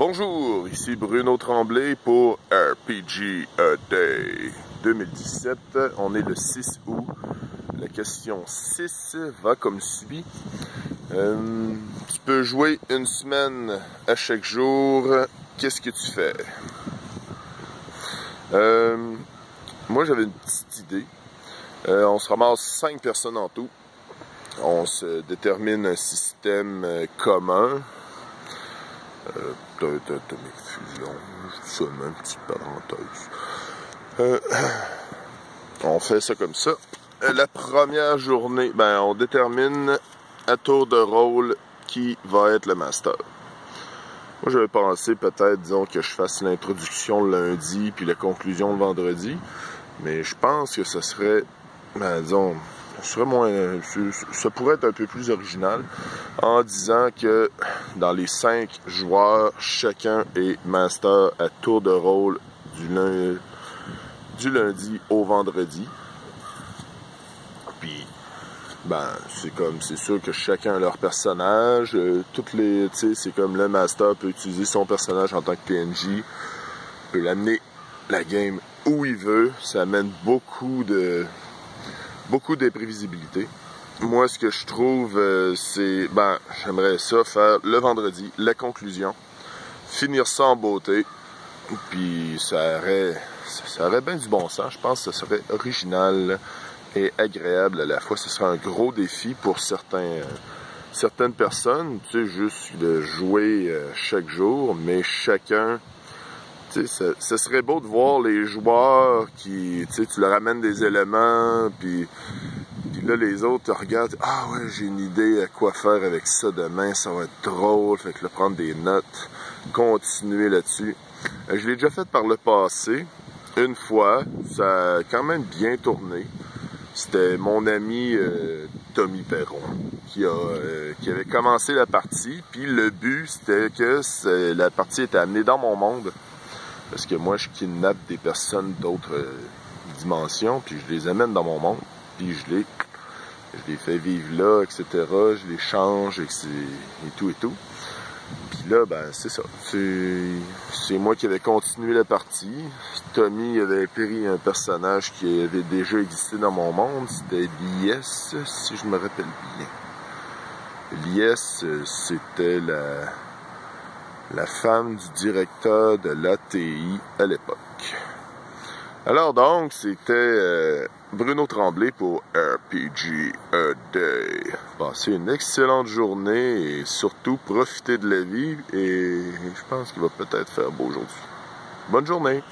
Bonjour, ici Bruno Tremblay pour RPG A Day 2017. On est le 6 août. La question 6 va comme suit. Tu peux jouer une semaine à chaque jour. Qu'est-ce que tu fais? Moi, j'avais une petite idée. On se ramasse 5 personnes en tout. On se détermine un système commun. D'atomic fusion, seulement une petite parenthèse. On fait ça comme ça. La première journée, on détermine à tour de rôle qui va être le master. Moi, j'avais pensé peut-être, disons, que je fasse l'introduction le lundi puis la conclusion le vendredi. Mais je pense que ce serait, disons, ça pourrait être un peu plus original en disant que dans les 5 joueurs, chacun est master à tour de rôle du lundi au vendredi. Puis, c'est sûr que chacun a leur personnage. C'est comme le master peut utiliser son personnage en tant que PNJ, peut l'amener la game où il veut. Ça amène beaucoup d'imprévisibilité. Moi, ce que je trouve, c'est, j'aimerais ça faire le vendredi, la conclusion, finir ça en beauté, puis ça aurait bien du bon sens. Je pense que ce serait original et agréable à la fois. Ce serait un gros défi pour certaines personnes, juste de jouer chaque jour, mais chacun. Ce serait beau de voir les joueurs qui, tu leur amènes des éléments, puis là, les autres te regardent, « Ah ouais, j'ai une idée à quoi faire avec ça demain, ça va être drôle. » Fait que là, prendre des notes, continuer là-dessus. Je l'ai déjà fait par le passé, une fois, ça a quand même bien tourné. C'était mon ami Tommy Perron qui avait commencé la partie, puis le but, c'était que la partie était amenée dans mon monde. Parce que moi, je kidnappe des personnes d'autres dimensions, puis je les amène dans mon monde, puis je les fais vivre là, etc. Je les change, et tout. Puis là, c'est ça. C'est moi qui avais continué la partie. Tommy avait pris un personnage qui avait déjà existé dans mon monde. C'était Lies, si je me rappelle bien. Lies, c'était la femme du directeur de l'ATI à l'époque. Alors donc, c'était Bruno Tremblay pour RPG A Day. Passez une excellente journée et surtout profitez de la vie et je pense qu'il va peut-être faire beau aujourd'hui. Bonne journée!